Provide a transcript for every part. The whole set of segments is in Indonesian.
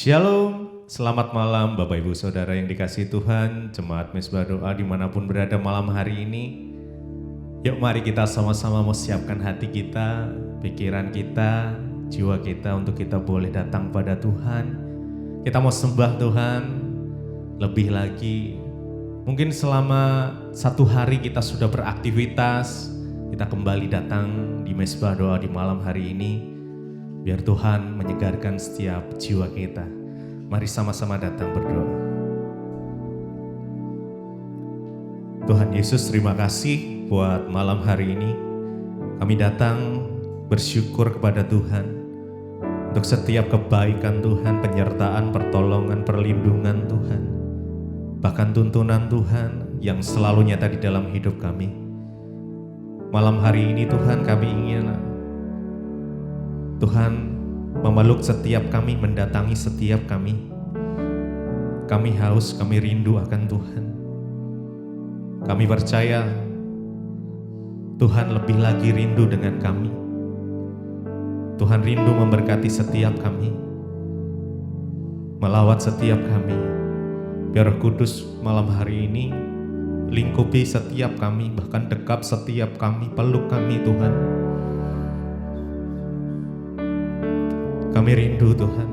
Shalom, selamat malam Bapak Ibu Saudara yang dikasihi Tuhan, Jemaat Mezbah Doa dimanapun berada malam hari ini. Yuk mari kita sama-sama mempersiapkan hati kita, pikiran kita, jiwa kita untuk kita boleh datang pada Tuhan. Kita mau sembah Tuhan lebih lagi. Mungkin selama satu hari kita sudah beraktivitas, kita kembali datang di Mezbah Doa di malam hari ini. Biar Tuhan menyegarkan setiap jiwa kita. Mari sama-sama datang berdoa. Tuhan Yesus, terima kasih buat malam hari ini. Kami datang bersyukur kepada Tuhan untuk setiap kebaikan Tuhan, penyertaan, pertolongan, perlindungan Tuhan. Bahkan tuntunan Tuhan yang selalu nyata di dalam hidup kami. Malam hari ini Tuhan, kami ingin Tuhan memeluk setiap kami, mendatangi setiap kami. Kami haus, kami rindu akan Tuhan. Kami percaya Tuhan lebih lagi rindu dengan kami. Tuhan rindu memberkati setiap kami, melawat setiap kami. Biar Roh Kudus malam hari ini lingkupi setiap kami, bahkan dekap setiap kami, peluk kami Tuhan. Kami rindu Tuhan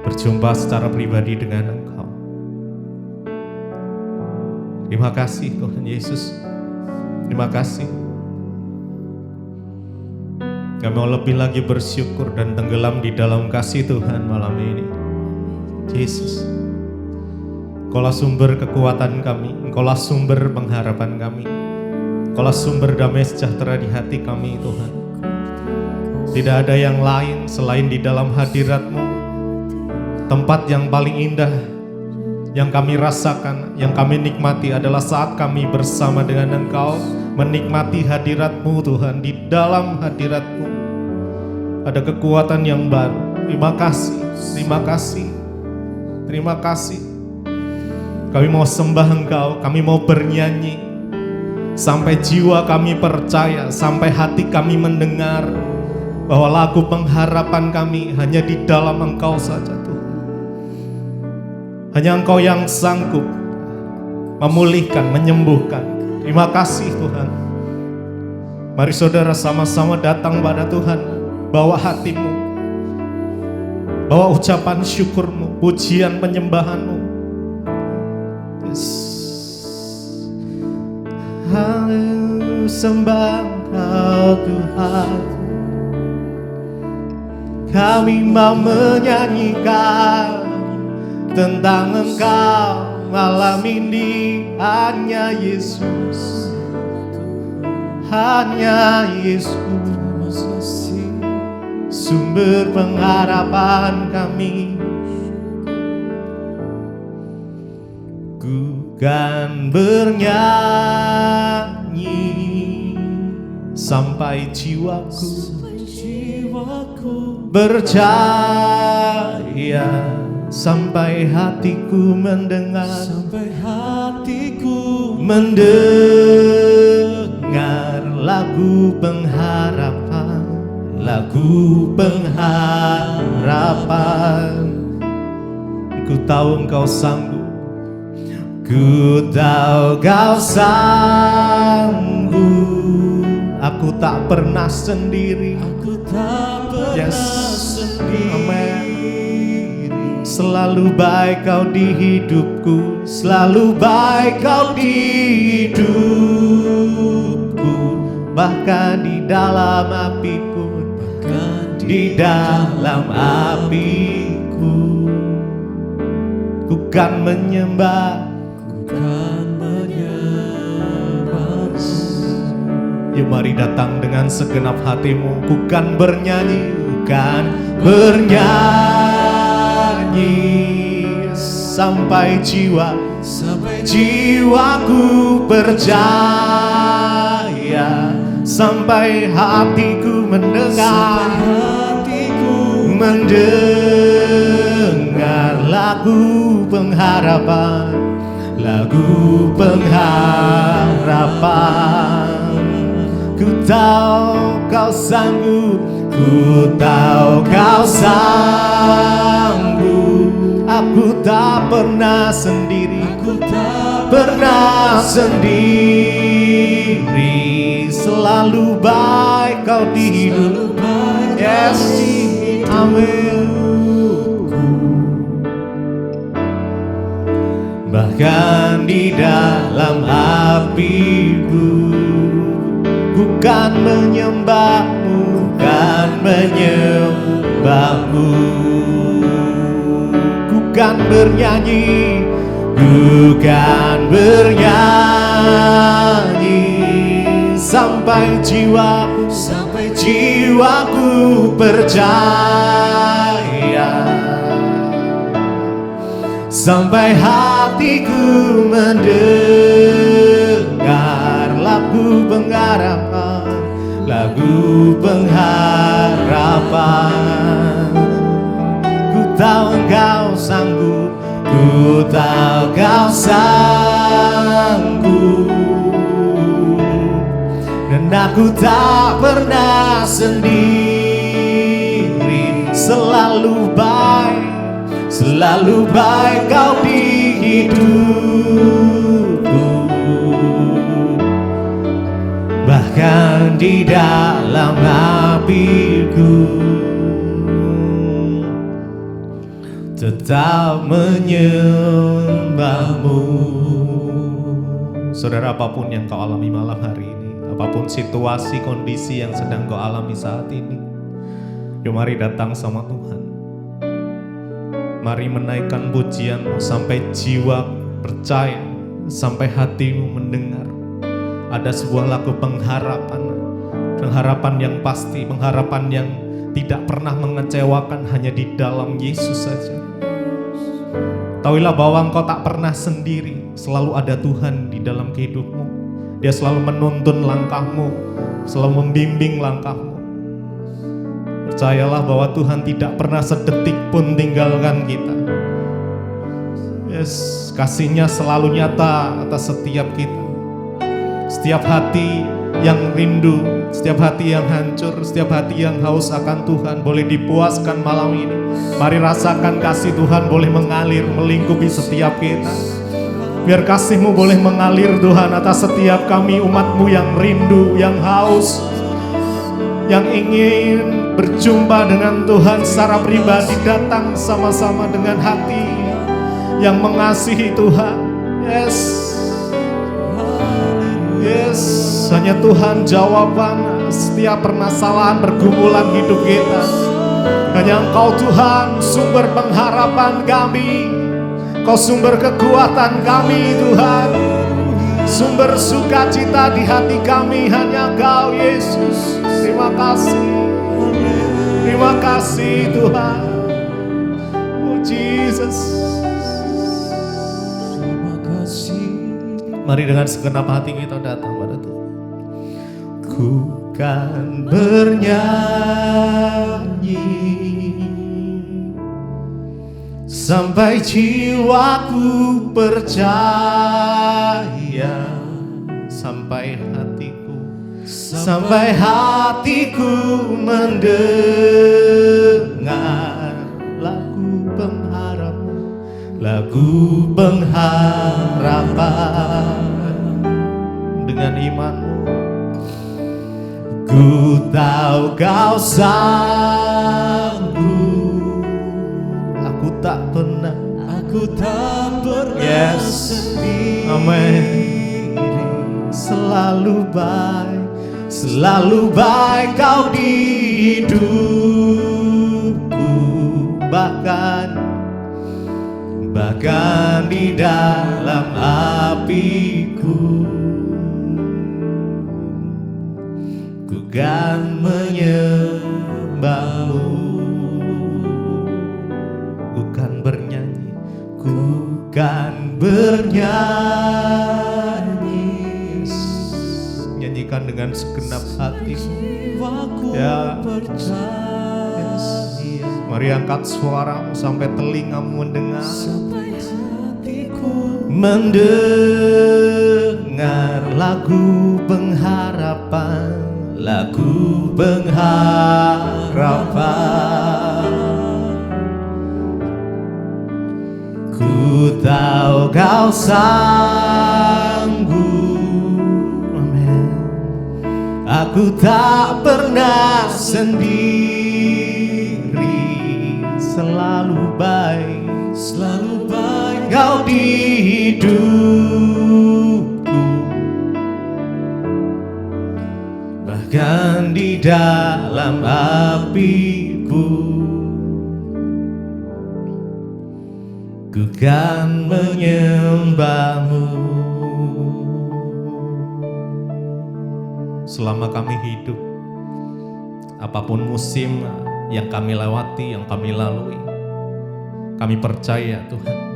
berjumpa secara pribadi dengan Engkau. Terima kasih Tuhan Yesus. Terima kasih. Kami mau lebih lagi bersyukur dan tenggelam di dalam kasih Tuhan malam ini. Yesus, Engkaulah sumber kekuatan kami, Engkaulah sumber pengharapan kami, Engkaulah sumber damai sejahtera di hati kami Tuhan. Tidak ada yang lain selain di dalam hadirat-Mu. Tempat yang paling indah yang kami rasakan, yang kami nikmati adalah saat kami bersama dengan Engkau, menikmati hadirat-Mu Tuhan. Di dalam hadirat-Mu ada kekuatan yang baru. Terima kasih, terima kasih, terima kasih. Kami mau sembah Engkau, kami mau bernyanyi sampai jiwa kami percaya, sampai hati kami mendengar bahwa lagu pengharapan kami hanya di dalam Engkau saja Tuhan. Hanya Engkau yang sanggup memulihkan, menyembuhkan. Terima kasih Tuhan. Mari saudara sama-sama datang pada Tuhan. Bawa hatimu, bawa ucapan syukurmu, pujian penyembahanmu. Yes. Haleluya, sembah Engkau Tuhan. Kami mau menyanyikan tentang Engkau malam ini. Hanya Yesus, hanya Yesus, sumber pengharapan kami. Ku kan bernyanyi sampai jiwaku percaya, sampai hatiku mendengar, sampai hatiku mendengar lagu pengharapan, lagu pengharapan. Ku tahu Engkau sanggup, ku tahu Kau sanggup. Aku tak pernah sendiri, aku tak pernah sendiri. Selalu baik Kau di hidupku, selalu baik Kau di hidupku. Bahkan di dalam api pun, bahkan di dalam apiku, ku kan menyembah, ku kan yuk mari datang dengan segenap hatimu. Ku kan bernyanyi, ku kan bernyanyi sampai jiwaku percaya, sampai hatiku mendengar, mendengar lagu pengharapan, lagu pengharapan. Ku tahu Kau sanggup, Ku tahu kau sanggup. Aku tak pernah sendiri. Aku tak pernah sendiri. Selalu baik kau di hidup. Yes, amin. Bahkan di dalam apiku, bukan menyembahmu, bukan menyembahmu, bukan bernyanyi, bukan bernyanyi, sampai jiwaku percaya, sampai hatiku mendengar lagu pengharapan, lagu pengharapan. Ku tahu engkau sanggup, ku tahu kau sanggup, dan aku tak pernah sendiri. Selalu baik kau di hidupku, bahkan di dalam apiku, tetap menyembahmu. Saudara, apapun yang kau alami malam hari ini, apapun situasi kondisi yang sedang kau alami saat ini, yuk mari datang sama Tuhan. Mari menaikkan pujianmu sampai jiwa percaya, sampai hatimu mendengar. Ada sebuah lagu pengharapan, pengharapan yang pasti, pengharapan yang tidak pernah mengecewakan, hanya di dalam Yesus saja. Tahuilah bahwa engkau tak pernah sendiri, selalu ada Tuhan di dalam hidupmu. Dia selalu menuntun langkahmu, selalu membimbing langkahmu. Percayalah bahwa Tuhan tidak pernah sedetik pun tinggalkan kita. Yes, kasih-Nya selalu nyata atas setiap kita. Setiap hati yang rindu, setiap hati yang hancur, setiap hati yang haus akan Tuhan boleh dipuaskan malam ini. Mari rasakan kasih Tuhan boleh mengalir, melingkupi setiap kita. Biar kasih-Mu boleh mengalir Tuhan atas setiap kami, umat-Mu yang rindu, yang haus, yang ingin berjumpa dengan Tuhan secara pribadi. Datang sama-sama dengan hati yang mengasihi Tuhan. Yes, yes, hanya Tuhan jawaban setiap permasalahan pergumulan hidup kita. Hanya Engkau Tuhan sumber pengharapan kami, Engkau sumber kekuatan kami Tuhan, sumber sukacita di hati kami hanya Engkau Yesus. Terima kasih Tuhan. Oh Jesus. Terima kasih. Mari dengan segenap hati kita datang pada Tuhan. Ku kan bernyanyi sampai jiwaku percaya, sampai hatiku mendengar lagu pengharapan. Dengan imanmu, ku tahu kau sanggup. Aku tak pernah sendiri. Amin. Selalu baik kau di hidupku, bahkan di dalam apiku, ku kan menyembahmu, bukan bernyanyi, ku kan bernyanyi. Nyanyikan dengan segenap hati. Ya. Yes. Mari angkat suaramu sampai telingamu mendengar lagu pengharapan, lagu pengharapan. Ku tahu kau sanggup, amin. Aku tak pernah sendiri, selalu baik kau di hidupku, bahkan di dalam apiku. Ku kan menyembahmu. Selama kami hidup, apapun musim yang kami lewati, yang kami lalui, kami percaya Tuhan,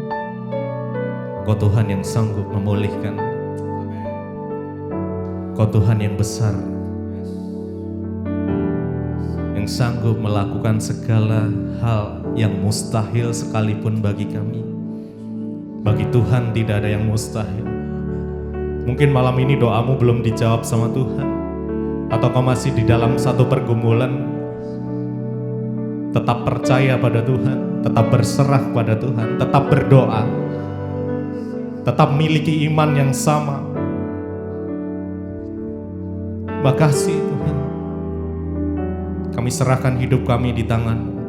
Kau Tuhan yang sanggup memulihkan. Kau Tuhan yang besar, yang sanggup melakukan segala hal yang mustahil sekalipun bagi kami. Bagi Tuhan tidak ada yang mustahil. Mungkin malam ini doamu belum dijawab sama Tuhan, atau kau masih di dalam satu pergumulan. Tetap percaya pada Tuhan, tetap berserah pada Tuhan, tetap berdoa, tetap miliki iman yang sama. Makasih Tuhan, kami serahkan hidup kami di tangan-Mu.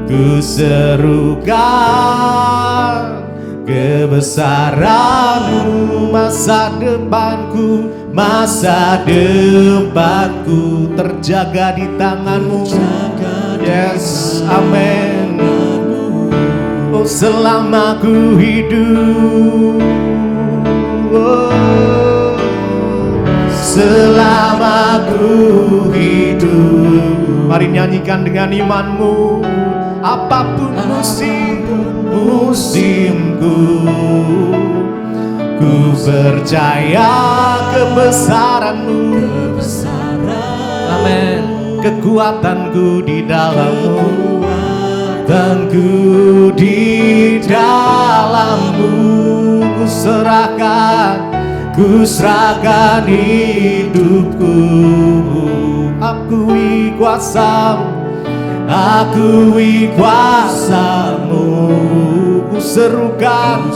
Ku serukan kebesaran-Mu, masa depanku terjaga di tangan-Mu. Yes, amin. Oh, selama ku hidup, oh, selama ku hidup. Mari nyanyikan dengan iman-Mu. Apapun musimku, ku percaya kebesaran-Mu. Amin. Kekuatanku di dalam-Mu, kekuatanku di dalam-Mu. Ku serahkan hidupku. Akui kuasa-Mu, akui kuasa-Mu. Ku serukan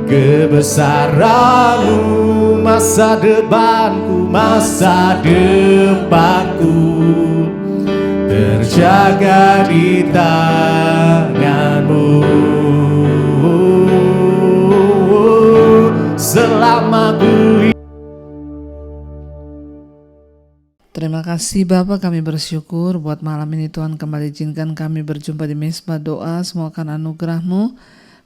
kebesaran-Mu, masa depanku terjaga di tangan-Mu. Selama ku. Terima kasih Bapa, kami bersyukur buat malam ini Tuhan kembali izinkan kami berjumpa di Mezbah Doa. Semoga anugerah-Mu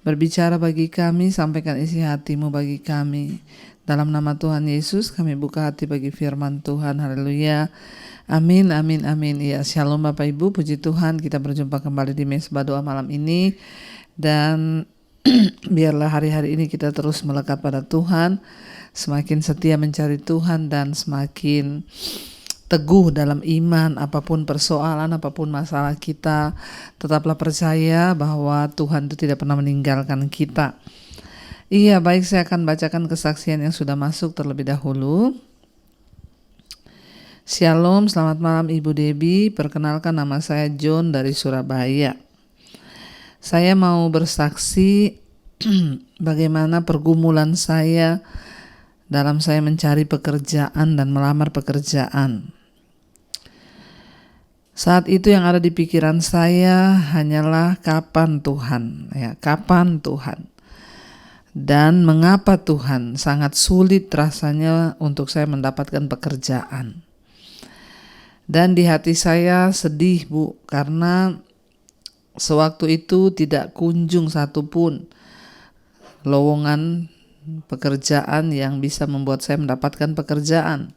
berbicara bagi kami, sampaikan isi hati-Mu bagi kami. Dalam nama Tuhan Yesus kami buka hati bagi firman Tuhan. Haleluya. Amin, amin, amin. Ya, shalom Bapak Ibu, puji Tuhan kita berjumpa kembali di Mezbah Doa malam ini. Dan biarlah hari-hari ini kita terus melekat pada Tuhan, semakin setia mencari Tuhan dan semakin teguh dalam iman. Apapun persoalan, apapun masalah kita, tetaplah percaya bahwa Tuhan itu tidak pernah meninggalkan kita. Iya, baik, saya akan bacakan kesaksian yang sudah masuk terlebih dahulu. Shalom, selamat malam Ibu Debbie. Perkenalkan, nama saya John dari Surabaya. Saya mau bersaksi bagaimana pergumulan saya dalam saya mencari pekerjaan dan melamar pekerjaan. Saat itu yang ada di pikiran saya hanyalah kapan Tuhan, ya, kapan Tuhan. Dan mengapa Tuhan, sangat sulit rasanya untuk saya mendapatkan pekerjaan. Dan di hati saya sedih Bu, karena sewaktu itu tidak kunjung satupun lowongan pekerjaan yang bisa membuat saya mendapatkan pekerjaan.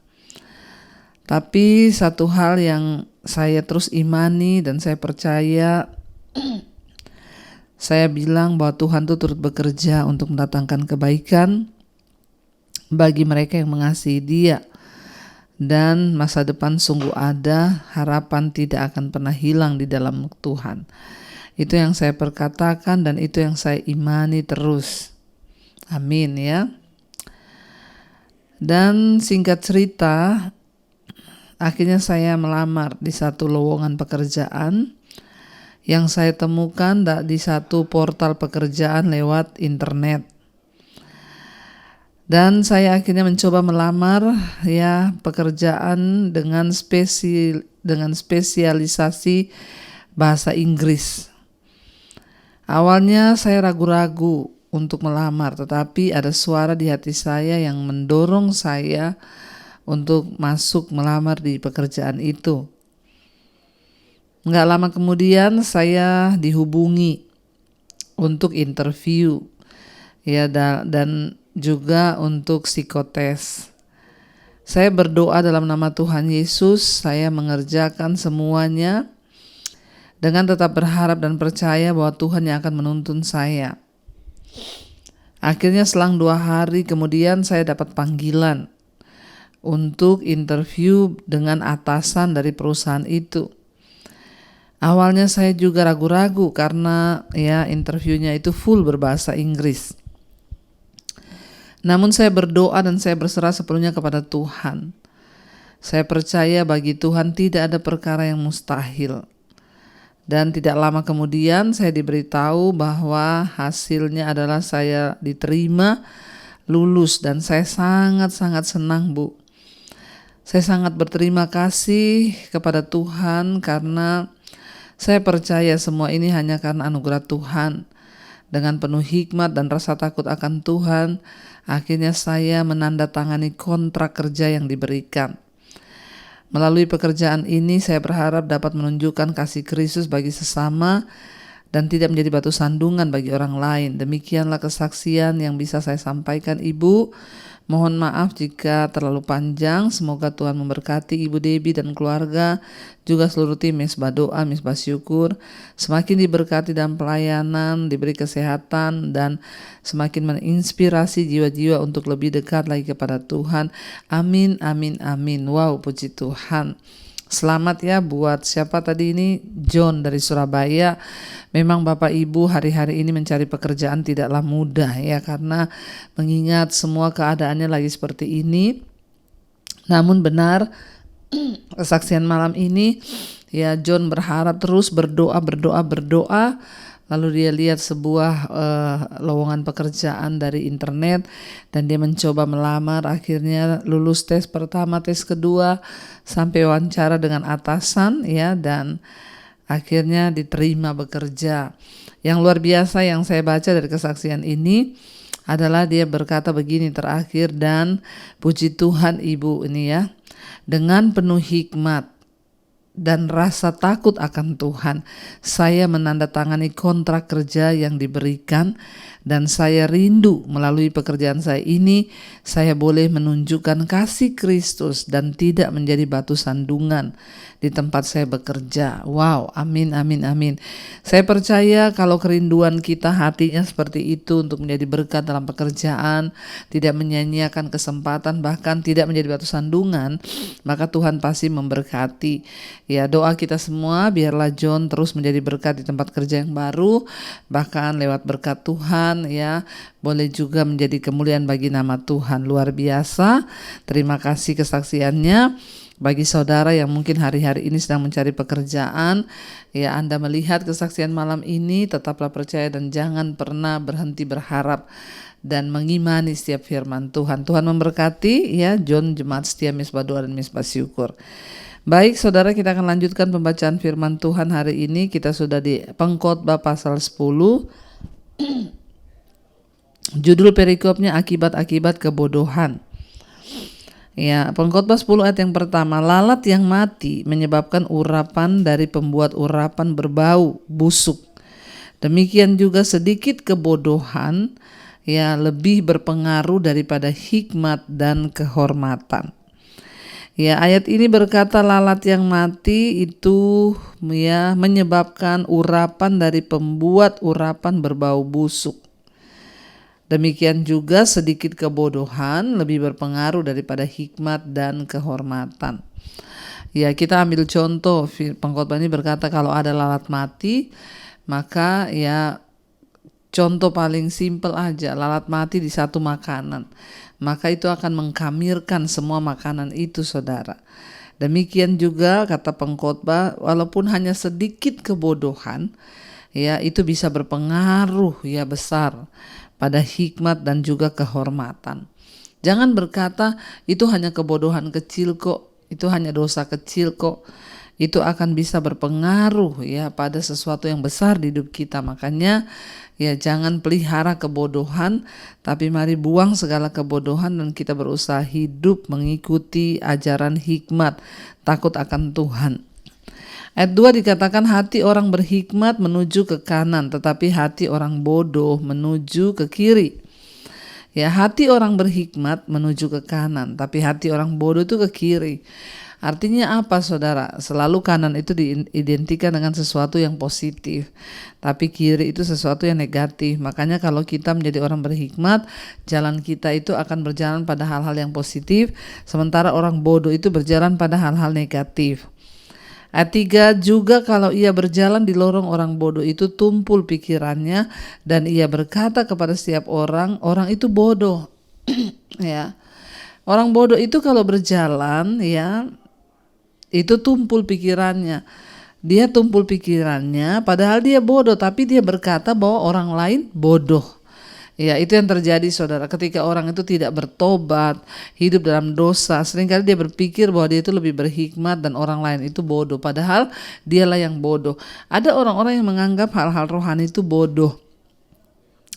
Tapi satu hal yang saya terus imani dan saya percaya, saya bilang bahwa Tuhan itu turut bekerja untuk mendatangkan kebaikan bagi mereka yang mengasihi Dia. Dan masa depan sungguh ada, harapan tidak akan pernah hilang di dalam Tuhan. Itu yang saya perkatakan dan itu yang saya imani terus. Amin ya. Dan singkat cerita, akhirnya saya melamar di satu lowongan pekerjaan yang saya temukan di satu portal pekerjaan lewat internet. Dan saya akhirnya mencoba melamar ya pekerjaan dengan spesialisasi bahasa Inggris. Awalnya saya ragu-ragu untuk melamar, tetapi ada suara di hati saya yang mendorong saya untuk masuk melamar di pekerjaan itu. Nggak lama kemudian saya dihubungi untuk interview ya, dan juga untuk psikotes. Saya berdoa dalam nama Tuhan Yesus, saya mengerjakan semuanya dengan tetap berharap dan percaya bahwa Tuhan yang akan menuntun saya. Akhirnya selang 2 hari kemudian saya dapat panggilan untuk interview dengan atasan dari perusahaan itu. Awalnya saya juga ragu-ragu karena ya interviewnya itu full berbahasa Inggris. Namun saya berdoa dan saya berserah sepenuhnya kepada Tuhan. Saya percaya bagi Tuhan tidak ada perkara yang mustahil. Dan tidak lama kemudian saya diberitahu bahwa hasilnya adalah saya diterima, lulus, dan saya sangat-sangat senang, Bu. Saya sangat berterima kasih kepada Tuhan karena saya percaya semua ini hanya karena anugerah Tuhan. Dengan penuh hikmat dan rasa takut akan Tuhan, akhirnya saya menandatangani kontrak kerja yang diberikan. Melalui pekerjaan ini saya berharap dapat menunjukkan kasih Kristus bagi sesama dan tidak menjadi batu sandungan bagi orang lain. Demikianlah kesaksian yang bisa saya sampaikan, Ibu. Mohon maaf jika terlalu panjang. Semoga Tuhan memberkati Ibu Debbie dan keluarga, juga seluruh tim Mesbah Doa, Mesbah Syukur, semakin diberkati dalam pelayanan, diberi kesehatan, dan semakin menginspirasi jiwa-jiwa untuk lebih dekat lagi kepada Tuhan. Amin, amin, amin. Wow, puji Tuhan. Selamat ya buat siapa tadi ini? John dari Surabaya. Memang Bapak Ibu hari-hari ini mencari pekerjaan tidaklah mudah ya, karena mengingat semua keadaannya lagi seperti ini. Namun benar kesaksian malam ini ya, John berharap terus berdoa. Lalu dia lihat sebuah lowongan pekerjaan dari internet dan dia mencoba melamar. Akhirnya lulus tes pertama, tes kedua, sampai wawancara dengan atasan ya, dan akhirnya diterima bekerja. Yang luar biasa yang saya baca dari kesaksian ini adalah dia berkata begini terakhir, dan puji Tuhan Ibu ini ya, dengan penuh hikmat dan rasa takut akan Tuhan, saya menandatangani kontrak kerja yang diberikan, dan saya rindu melalui pekerjaan saya ini, saya boleh menunjukkan kasih Kristus dan tidak menjadi batu sandungan di tempat saya bekerja. Wow, amin, amin, amin. Saya percaya kalau kerinduan kita hatinya seperti itu untuk menjadi berkat dalam pekerjaan, tidak menyanyiakan kesempatan, bahkan tidak menjadi batu sandungan, maka Tuhan pasti memberkati. Ya, doa kita semua biarlah John terus menjadi berkat di tempat kerja yang baru, bahkan lewat berkat Tuhan ya, boleh juga menjadi kemuliaan bagi nama Tuhan. Luar biasa. Terima kasih kesaksiannya. Bagi saudara yang mungkin hari-hari ini sedang mencari pekerjaan, ya Anda melihat kesaksian malam ini, tetaplah percaya dan jangan pernah berhenti berharap dan mengimani setiap firman Tuhan. Tuhan memberkati ya John, Jemaat Setia Mesbah Doa dan Mesbah Syukur. Baik saudara, kita akan lanjutkan pembacaan firman Tuhan hari ini. Kita sudah di Pengkhotbah pasal 10. Judul perikopnya akibat-akibat kebodohan. Ya, Pengkhotbah 10 ayat yang pertama, lalat yang mati menyebabkan urapan dari pembuat urapan berbau busuk. Demikian juga sedikit kebodohan ya lebih berpengaruh daripada hikmat dan kehormatan. Ya, ayat ini berkata lalat yang mati itu ya menyebabkan urapan dari pembuat urapan berbau busuk. Demikian juga sedikit kebodohan lebih berpengaruh daripada hikmat dan kehormatan. Ya, kita ambil contoh, pengkhotbah ini berkata kalau ada lalat mati, maka ya Contoh paling simpel aja, lalat mati di satu makanan, maka itu akan mengkamirkan semua makanan itu, saudara. Demikian juga kata pengkhotbah, walaupun hanya sedikit kebodohan, ya itu bisa berpengaruh ya besar pada hikmat dan juga kehormatan. Jangan berkata itu hanya kebodohan kecil kok, itu hanya dosa kecil kok. Itu akan bisa berpengaruh ya pada sesuatu yang besar di hidup kita. Makanya ya jangan pelihara kebodohan, tapi mari buang segala kebodohan dan kita berusaha hidup mengikuti ajaran hikmat, takut akan Tuhan. Ayat 2 dikatakan hati orang berhikmat menuju ke kanan, tetapi hati orang bodoh menuju ke kiri. Ya, hati orang berhikmat menuju ke kanan, tapi hati orang bodoh itu ke kiri. Artinya apa, saudara? Selalu kanan itu diidentikan dengan sesuatu yang positif, tapi kiri itu sesuatu yang negatif. Makanya kalau kita menjadi orang berhikmat, jalan kita itu akan berjalan pada hal-hal yang positif, sementara orang bodoh itu berjalan pada hal-hal negatif. Ayat 3 juga kalau ia berjalan di lorong orang bodoh itu tumpul pikirannya dan ia berkata kepada setiap orang, orang itu bodoh. Ya. Orang bodoh itu kalau berjalan ya itu tumpul pikirannya. Dia tumpul pikirannya padahal dia bodoh, tapi dia berkata bahwa orang lain bodoh. Ya, itu yang terjadi, saudara. Ketika orang itu tidak bertobat, hidup dalam dosa, seringkali dia berpikir bahwa dia itu lebih berhikmat dan orang lain itu bodoh, padahal dialah yang bodoh. Ada orang-orang yang menganggap hal-hal rohani itu bodoh.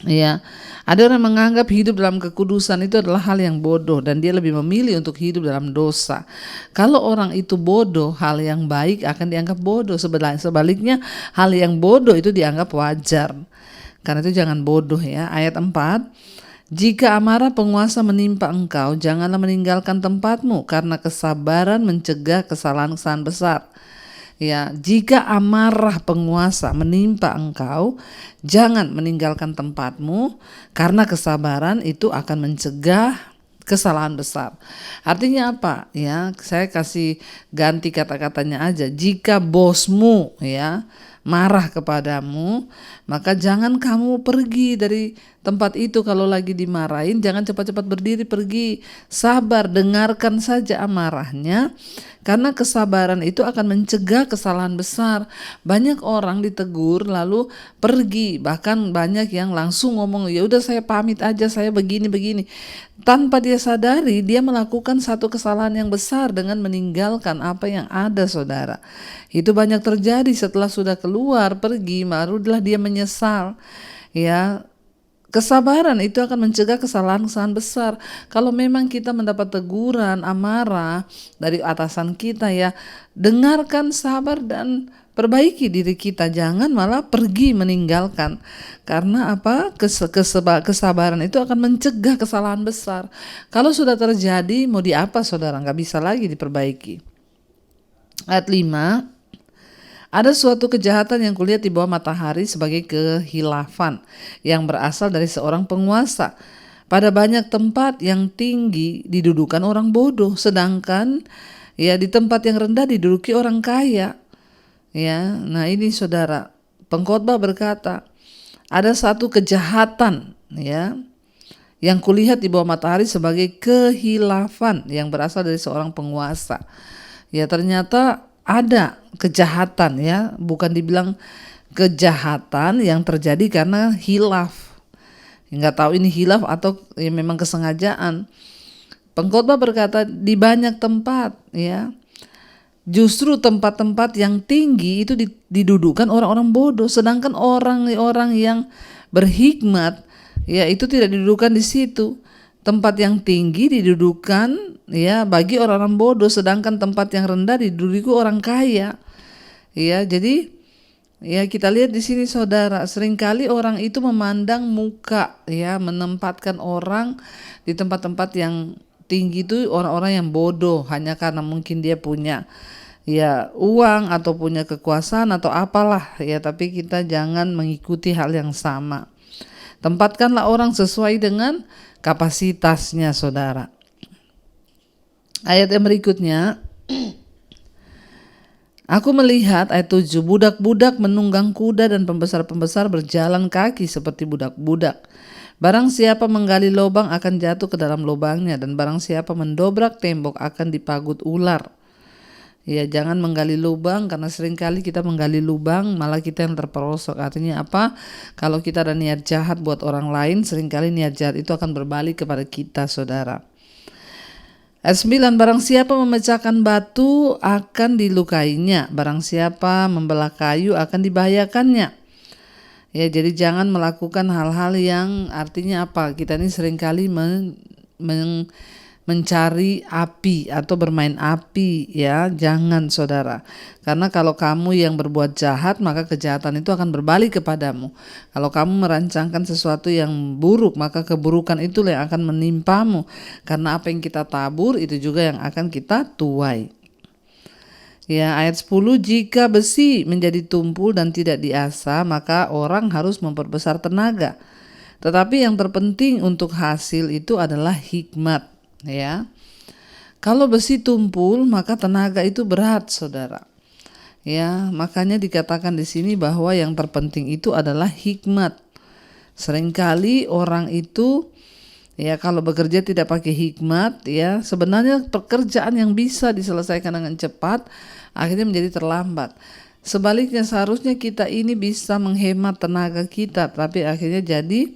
Ya, ada orang yang menganggap hidup dalam kekudusan itu adalah hal yang bodoh dan dia lebih memilih untuk hidup dalam dosa. Kalau orang itu bodoh, hal yang baik akan dianggap bodoh. Sebaliknya, hal yang bodoh itu dianggap wajar. Karena itu jangan bodoh ya. Ayat 4, jika amarah penguasa menimpa engkau, janganlah meninggalkan tempatmu, karena kesabaran mencegah kesalahan-kesalahan besar. Ya, jika amarah penguasa menimpa engkau, jangan meninggalkan tempatmu, karena kesabaran itu akan mencegah kesalahan besar. Artinya apa? Ya, saya kasih ganti kata-katanya aja. Jika bosmu ya marah kepadamu, maka jangan kamu pergi dari tempat itu. Kalau lagi dimarahin, jangan cepat-cepat berdiri pergi. Sabar, dengarkan saja amarahnya, karena kesabaran itu akan mencegah kesalahan besar. Banyak orang ditegur lalu pergi, bahkan banyak yang langsung ngomong, ya udah saya pamit aja, saya begini. Tanpa dia sadari, dia melakukan satu kesalahan yang besar dengan meninggalkan apa yang ada, saudara. Itu banyak terjadi setelah sudah keluar pergi, barulah dia menyesal. Ya, kesabaran itu akan mencegah kesalahan-kesalahan besar. Kalau memang kita mendapat teguran, amarah dari atasan kita, ya dengarkan, sabar dan perbaiki diri kita. Jangan malah pergi meninggalkan. Karena apa? Kesabaran itu akan mencegah kesalahan besar. Kalau sudah terjadi, mau diapa, saudara? Nggak bisa lagi diperbaiki. Ayat 5, ada suatu kejahatan yang kulihat di bawah matahari sebagai kehilafan yang berasal dari seorang penguasa. Pada banyak tempat yang tinggi didudukan orang bodoh, sedangkan ya di tempat yang rendah diduduki orang kaya. Ya, nah ini saudara, pengkhotbah berkata, ada satu kejahatan ya yang kulihat di bawah matahari sebagai kehilafan yang berasal dari seorang penguasa. Ya, ternyata ada kejahatan ya, bukan dibilang kejahatan yang terjadi karena hilaf. Nggak tahu ini hilaf atau ya memang kesengajaan. Pengkhotbah berkata di banyak tempat ya, justru tempat-tempat yang tinggi itu didudukan orang-orang bodoh, sedangkan orang-orang yang berhikmat ya itu tidak didudukan di situ. Tempat yang tinggi didudukan ya bagi orang-orang bodoh, sedangkan tempat yang rendah diduduki orang kaya. Ya, jadi ya kita lihat di sini, saudara, seringkali orang itu memandang muka ya, menempatkan orang di tempat-tempat yang tinggi itu orang-orang yang bodoh hanya karena mungkin dia punya ya uang atau punya kekuasaan atau apalah ya, tapi kita jangan mengikuti hal yang sama. Tempatkanlah orang sesuai dengan kapasitasnya, saudara. Ayat yang berikutnya, Aku melihat ayat 7, budak-budak menunggang kuda dan pembesar-pembesar berjalan kaki seperti budak-budak. Barang siapa menggali lubang akan jatuh ke dalam lubangnya, dan barang siapa mendobrak tembok akan dipagut ular. Ya, jangan menggali lubang, karena seringkali kita menggali lubang malah kita yang terperosok. Artinya apa? Kalau kita ada niat jahat buat orang lain, seringkali niat jahat itu akan berbalik kepada kita, saudara. Ayat 9, barang siapa memecahkan batu akan dilukainya, barang siapa membelah kayu akan dibahayakannya. Ya, jadi jangan melakukan hal-hal yang artinya apa? Kita ini seringkali mencari api atau bermain api, ya. Jangan, saudara. Karena kalau kamu yang berbuat jahat, maka kejahatan itu akan berbalik kepadamu. Kalau kamu merancangkan sesuatu yang buruk, maka keburukan itulah yang akan menimpamu. Karena apa yang kita tabur itu juga yang akan kita tuai. Ya, ayat 10, jika besi menjadi tumpul dan tidak diasah, maka orang harus memperbesar tenaga. Tetapi yang terpenting untuk hasil itu adalah hikmat, ya. Kalau besi tumpul, maka tenaga itu berat, saudara. Ya, makanya dikatakan di sini bahwa yang terpenting itu adalah hikmat. Seringkali orang itu, ya, kalau bekerja tidak pakai hikmat, ya, sebenarnya pekerjaan yang bisa diselesaikan dengan cepat akhirnya menjadi terlambat. Sebaliknya seharusnya kita ini bisa menghemat tenaga kita, tapi akhirnya jadi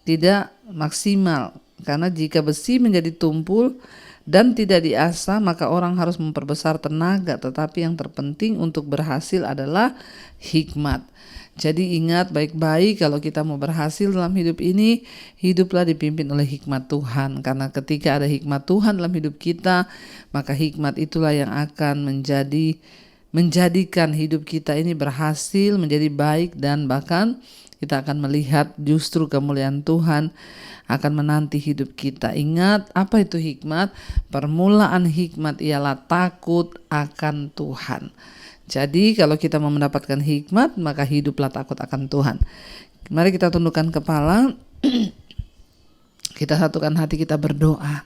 tidak maksimal. Karena jika besi menjadi tumpul dan tidak diasah, maka orang harus memperbesar tenaga, tetapi yang terpenting untuk berhasil adalah hikmat. Jadi ingat baik-baik, kalau kita mau berhasil dalam hidup ini, hiduplah dipimpin oleh hikmat Tuhan. Karena ketika ada hikmat Tuhan dalam hidup kita, maka hikmat itulah yang akan menjadikan hidup kita ini berhasil, menjadi baik, dan bahkan kita akan melihat justru kemuliaan Tuhan akan menanti hidup kita. Ingat, apa itu hikmat? Permulaan hikmat ialah takut akan Tuhan. Jadi kalau kita mau mendapatkan hikmat, maka hiduplah takut akan Tuhan. Mari kita tundukkan kepala, kita satukan hati, kita berdoa.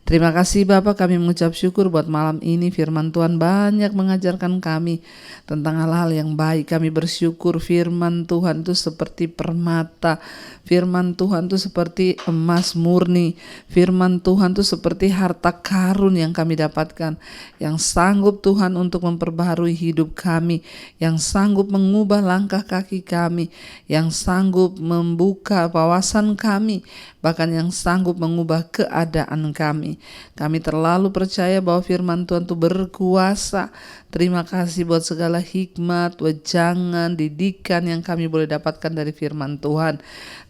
Terima kasih Bapa, kami mengucap syukur buat malam ini. Firman Tuhan banyak mengajarkan kami tentang hal-hal yang baik. Kami bersyukur firman Tuhan itu seperti permata. Firman Tuhan itu seperti emas murni. Firman Tuhan itu seperti harta karun yang kami dapatkan, yang sanggup Tuhan untuk memperbaharui hidup kami, yang sanggup mengubah langkah kaki kami, yang sanggup membuka wawasan kami, bahkan yang sanggup mengubah keadaan kami. Kami terlalu percaya bahwa firman Tuhan itu berkuasa. Terima kasih buat segala hikmat, wejangan, didikan yang kami boleh dapatkan dari firman Tuhan.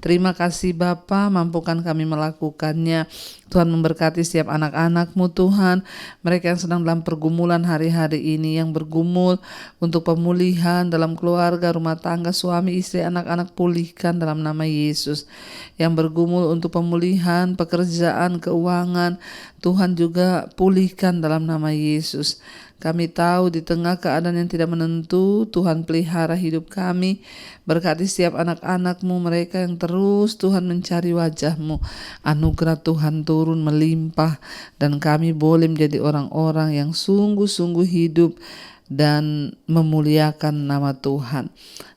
Terima kasih Bapa, mampukan kami melakukannya. Tuhan memberkati setiap anak-anak-Mu Tuhan, mereka yang sedang dalam pergumulan hari-hari ini, yang bergumul untuk pemulihan dalam keluarga, rumah tangga, suami, istri, anak-anak, pulihkan dalam nama Yesus. Yang bergumul untuk pemulihan, pekerjaan, keuangan, Tuhan juga pulihkan dalam nama Yesus. Kami tahu di tengah keadaan yang tidak menentu, Tuhan pelihara hidup kami. Berkati setiap anak-anak-Mu, mereka yang terus Tuhan mencari wajah-Mu. Anugerah Tuhan turun melimpah, dan kami boleh menjadi orang-orang yang sungguh-sungguh hidup dan memuliakan nama Tuhan.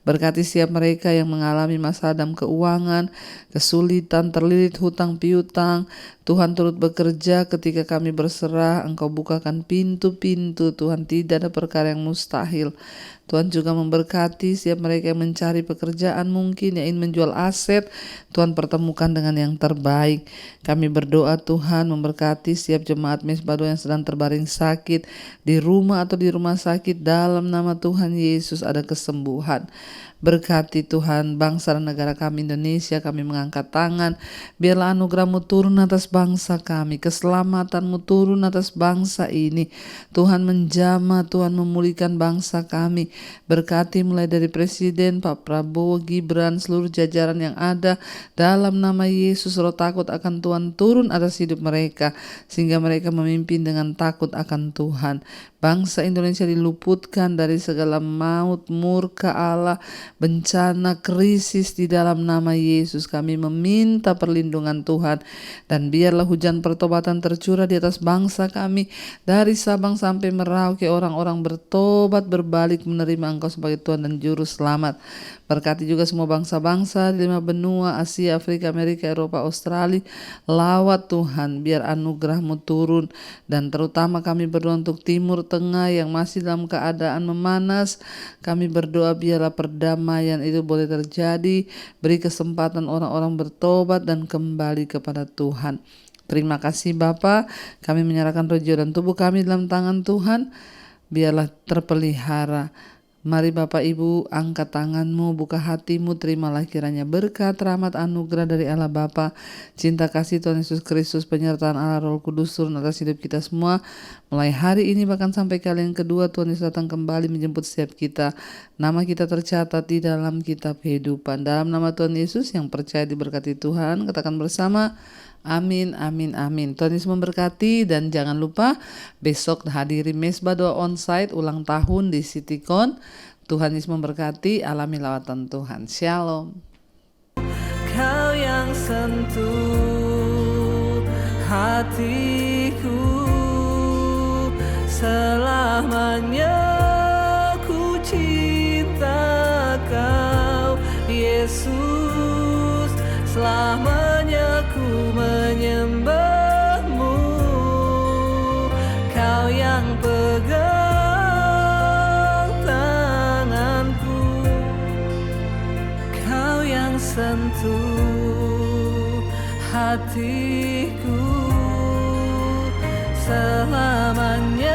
Berkati setiap mereka yang mengalami masalah dalam keuangan, kesulitan, terlilit hutang piutang. Tuhan turut bekerja ketika kami berserah. Engkau bukakan pintu-pintu, Tuhan, tidak ada perkara yang mustahil. Tuhan juga memberkati setiap mereka yang mencari pekerjaan, mungkin yang ingin menjual aset. Tuhan pertemukan dengan yang terbaik. Kami berdoa Tuhan memberkati setiap jemaat Mezbah Doa yang sedang terbaring sakit di rumah atau di rumah sakit. Dalam nama Tuhan Yesus ada kesembuhan. Berkati Tuhan bangsa dan negara kami Indonesia. Kami mengangkat tangan, biarlah anugerah-Mu turun atas bangsa kami, keselamatan-Mu turun atas bangsa ini. Tuhan menjamah, Tuhan memulihkan bangsa kami. Berkati mulai dari Presiden Pak Prabowo, Gibran, seluruh jajaran yang ada. Dalam nama Yesus, roh takut akan Tuhan turun atas hidup mereka, sehingga mereka memimpin dengan takut akan Tuhan. Bangsa Indonesia diluputkan dari segala maut, murka Allah, bencana, krisis di dalam nama Yesus. Kami meminta perlindungan Tuhan, dan biarlah hujan pertobatan tercurah di atas bangsa kami dari Sabang sampai Merauke. Orang-orang bertobat, berbalik, menerima Engkau sebagai Tuhan dan Juru Selamat. Berkati juga semua bangsa-bangsa di 5 benua, Asia, Afrika, Amerika, Eropa, Australia. Lawat Tuhan, biar anugerah-Mu turun. Dan terutama kami berdoa untuk Timur Tengah yang masih dalam keadaan memanas. Kami berdoa biarlah perdamaian itu boleh terjadi. Beri kesempatan orang-orang bertobat dan kembali kepada Tuhan. Terima kasih Bapa, kami menyerahkan roh, jiwa dan tubuh kami dalam tangan Tuhan. Biarlah terpelihara. Mari Bapak Ibu, angkat tanganmu, buka hatimu, terimalah kiranya berkat, rahmat, anugerah dari Allah Bapa, cinta kasih Tuhan Yesus Kristus, penyertaan Allah Roh Kudus turun atas hidup kita semua, mulai hari ini bahkan sampai kali yang kedua Tuhan Yesus datang kembali menjemput setiap kita. Nama kita tercatat di dalam kitab kehidupan. Dalam nama Tuhan Yesus yang percaya diberkati Tuhan, katakan bersama, amin, amin, amin. Tuhan Yesus memberkati, dan jangan lupa besok hadiri Mesbah Doa Onsite ulang tahun di Citycon. Tuhan Yesus memberkati, alami lawatan Tuhan. Shalom. Kau yang sentuh hatiku, selamanya ku cinta Kau Yesus, selamanya ku menyembah-Mu. Kau yang pegang tanganku, Kau yang sentuh hatiku, selamanya